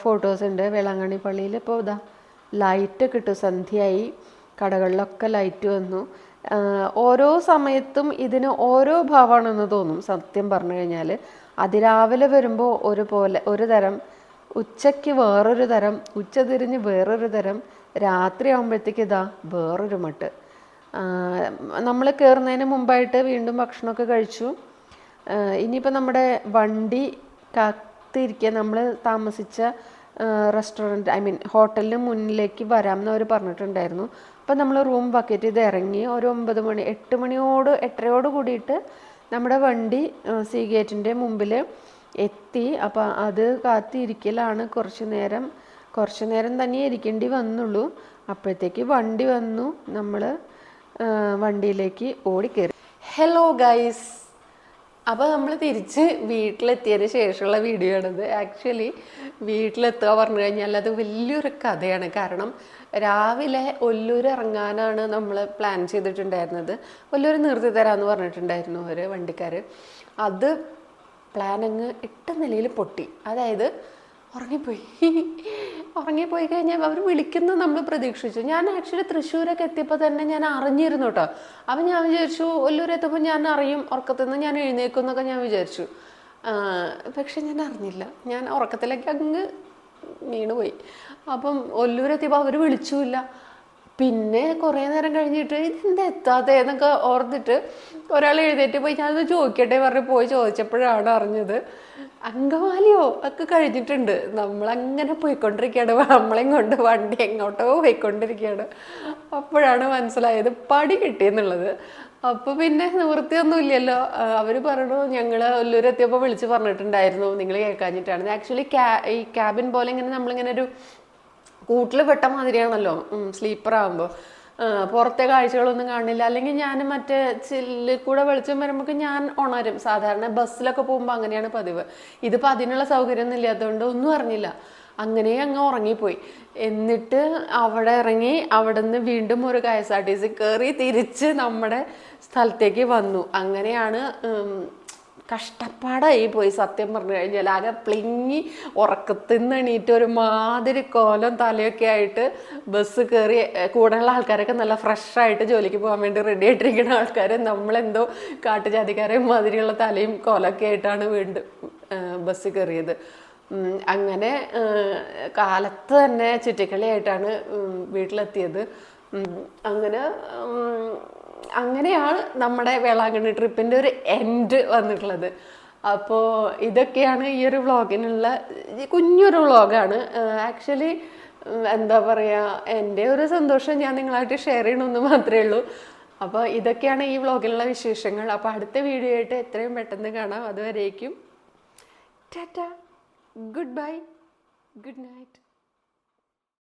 ഫോട്ടോസ് ഉണ്ട്. വേളാങ്കണ്ണി പള്ളിയിൽ ഇപ്പോൾ ഇതാ ലൈറ്റൊക്കെ ഇട്ടു, സന്ധ്യയായി, കടകളിലൊക്കെ ലൈറ്റ് വന്നു. ഓരോ സമയത്തും ഇതിന് ഓരോ ഭാവമാണെന്ന് തോന്നും സത്യം പറഞ്ഞു കഴിഞ്ഞാൽ. അതിരാവിലെ വരുമ്പോൾ ഒരു തരം, ഉച്ചയ്ക്ക് വേറൊരു തരം, ഉച്ച തിരിഞ്ഞ് വേറൊരു തരം, രാത്രി ആകുമ്പോഴത്തേക്ക് ഇതാ വേറൊരു മട്ട്. നമ്മൾ കയറുന്നതിന് മുമ്പായിട്ട് വീണ്ടും ഭക്ഷണമൊക്കെ കഴിച്ചു. ഇനിയിപ്പോൾ നമ്മുടെ വണ്ടി കാത്തിരിക്കുക, നമ്മൾ താമസിച്ച റെസ്റ്റോറൻറ്റ് ഹോട്ടലിന് മുന്നിലേക്ക് വരാമെന്ന് അവർ പറഞ്ഞിട്ടുണ്ടായിരുന്നു. അപ്പം നമ്മൾ റൂം ബക്കറ്റ് ചെയ്ത് ഇറങ്ങി ഒരു 9 മണി 8:30 കൂടിയിട്ട് നമ്മുടെ വണ്ടി സീ ഗേറ്റിൻ്റെ മുമ്പിൽ എത്തി. അപ്പോൾ അത് കാത്തിരിക്കലാണ് കുറച്ച് നേരം തന്നെ ഇരിക്കേണ്ടി വന്നുള്ളൂ. അപ്പോഴത്തേക്ക് വണ്ടി വന്നു, നമ്മൾ വണ്ടിയിലേക്ക് ഓടിക്കയറി. ഹലോ ഗൈസ്, അപ്പോൾ നമ്മൾ തിരിച്ച് വീട്ടിലെത്തിയതിന് ശേഷമുള്ള വീഡിയോ ആണിത്. ആക്ച്വലി വീട്ടിലെത്തുക പറഞ്ഞു കഴിഞ്ഞാൽ അത് വലിയൊരു കഥയാണ്. കാരണം രാവിലെ ഒല്ലൂർ ഇറങ്ങാനാണ് നമ്മൾ പ്ലാൻ ചെയ്തിട്ടുണ്ടായിരുന്നത്. ഒല്ലൂർ നിർത്തി തരാമെന്ന് പറഞ്ഞിട്ടുണ്ടായിരുന്നു അവർ വണ്ടിക്കാർ. അത് പ്ലാൻ അങ്ങ് 8 നിലയിൽ പൊട്ടി. അതായത് ഉറങ്ങിപ്പോയി കഴിഞ്ഞാൽ അവർ വിളിക്കുന്നത് നമ്മൾ പ്രതീക്ഷിച്ചു. ഞാൻ ആക്ച്വലി തൃശ്ശൂരൊക്കെ എത്തിയപ്പോൾ തന്നെ ഞാൻ അറിഞ്ഞിരുന്നു കേട്ടോ. അപ്പം ഞാൻ വിചാരിച്ചു ഒല്ലൂർ എത്തുമ്പോൾ ഞാൻ അറിയും, ഉറക്കത്തിൽ നിന്ന് ഞാൻ എഴുന്നേക്കും എന്നൊക്കെ ഞാൻ വിചാരിച്ചു. പക്ഷെ ഞാൻ അറിഞ്ഞില്ല, ഞാൻ ഉറക്കത്തിലേക്ക് അങ്ങ് വീണുപോയി. അപ്പം ഒല്ലൂരെത്തിയപ്പോൾ അവർ വിളിച്ചുമില്ല. പിന്നെ കുറേ നേരം കഴിഞ്ഞിട്ട് ഇതെന്താ എത്താത്തേ എന്നൊക്കെ ഓർത്തിട്ട് ഒരാൾ എഴുന്നേറ്റ് പോയി ഞാനത് ചോദിക്കട്ടെ പറഞ്ഞ് പോയി ചോദിച്ചപ്പോഴാണ് അറിഞ്ഞത് അങ്കമാലിയോ ഒക്കെ കഴിഞ്ഞിട്ടുണ്ട്. നമ്മളങ്ങനെ പോയിക്കൊണ്ടിരിക്കുകയാണ്, നമ്മളെയും കൊണ്ട് വണ്ടി എങ്ങോട്ടോ പോയിക്കൊണ്ടിരിക്കുകയാണ്. അപ്പോഴാണ് മനസ്സിലായത് പടി കിട്ടിയെന്നുള്ളത്. അപ്പോൾ പിന്നെ നിവൃത്തിയൊന്നുമില്ലല്ലോ. അവർ പറഞ്ഞു ഞങ്ങൾ ഒല്ലൂരെത്തിയപ്പോൾ വിളിച്ച് പറഞ്ഞിട്ടുണ്ടായിരുന്നു നിങ്ങൾ കേൾക്കാഞ്ഞിട്ടാണ്. ആക്ച്വലി ഈ ക്യാബിൻ പോലെ ഇങ്ങനെ നമ്മളിങ്ങനെ ഒരു കൂട്ടിൽ പെട്ട മാതിരിയാണല്ലോ സ്ലീപ്പർ ആകുമ്പോൾ. പുറത്തെ കാഴ്ചകളൊന്നും കാണില്ല. അല്ലെങ്കിൽ ഞാൻ മറ്റേ ചില്ലിൽ കൂടെ വെളിച്ചം വരുമ്പോൾ ഞാൻ ഉണരും. സാധാരണ ബസ്സിലൊക്കെ പോകുമ്പോൾ അങ്ങനെയാണ് പതിവ്. ഇതിപ്പോൾ അതിനുള്ള സൗകര്യമൊന്നും ഇല്ലാത്തതുകൊണ്ട് ഒന്നും അറിഞ്ഞില്ല, അങ്ങനെ അങ്ങ് ഉറങ്ങിപ്പോയി. എന്നിട്ട് അവിടെ ഇറങ്ങി അവിടെ നിന്ന് വീണ്ടും ഒരു KSRTC കയറി തിരിച്ച് നമ്മുടെ സ്ഥലത്തേക്ക് വന്നു. അങ്ങനെയാണ് കഷ്ടപ്പാടായി പോയി സത്യം പറഞ്ഞു കഴിഞ്ഞാൽ. ആകെ പ്ലിങ്ങി ഉറക്കത്തിൽ നിന്ന് എണീറ്റ് ഒരു മാതിരി കോലം തലയൊക്കെ ആയിട്ട് ബസ് കയറി. കൂടെയുള്ള ആൾക്കാരൊക്കെ നല്ല ഫ്രഷായിട്ട് ജോലിക്ക് പോകാൻ വേണ്ടി റെഡി ആയിട്ടിരിക്കുന്ന ആൾക്കാർ, നമ്മളെന്തോ കാട്ടുജാതിക്കാരെ മാതിരിയുള്ള തലയും കോലൊക്കെ ആയിട്ടാണ് വീണ്ടും ബസ് കയറിയത്. അങ്ങനെ കാലത്ത് തന്നെ ചുറ്റിക്കളിയായിട്ടാണ് വീട്ടിലെത്തിയത്. അങ്ങനെയാണ് നമ്മുടെ വേളാങ്കണ്ണി ട്രിപ്പിൻ്റെ ഒരു എൻഡ് വന്നിട്ടുള്ളത്. അപ്പോൾ ഇതൊക്കെയാണ് ഈ ഒരു വ്ളോഗിനുള്ള കുഞ്ഞൊരു വ്ളോഗാണ്. ആക്ച്വലി എന്താ പറയുക, എൻ്റെ ഒരു സന്തോഷം ഞാൻ നിങ്ങളായിട്ട് ഷെയർ ചെയ്യണമെന്ന് മാത്രമേ ഉള്ളൂ. അപ്പോൾ ഇതൊക്കെയാണ് ഈ വ്ളോഗിലുള്ള വിശേഷങ്ങൾ. അപ്പോൾ അടുത്ത വീഡിയോ ആയിട്ട് എത്രയും പെട്ടെന്ന് കാണാം. അതുവരേക്കും Tata, good bye, good night.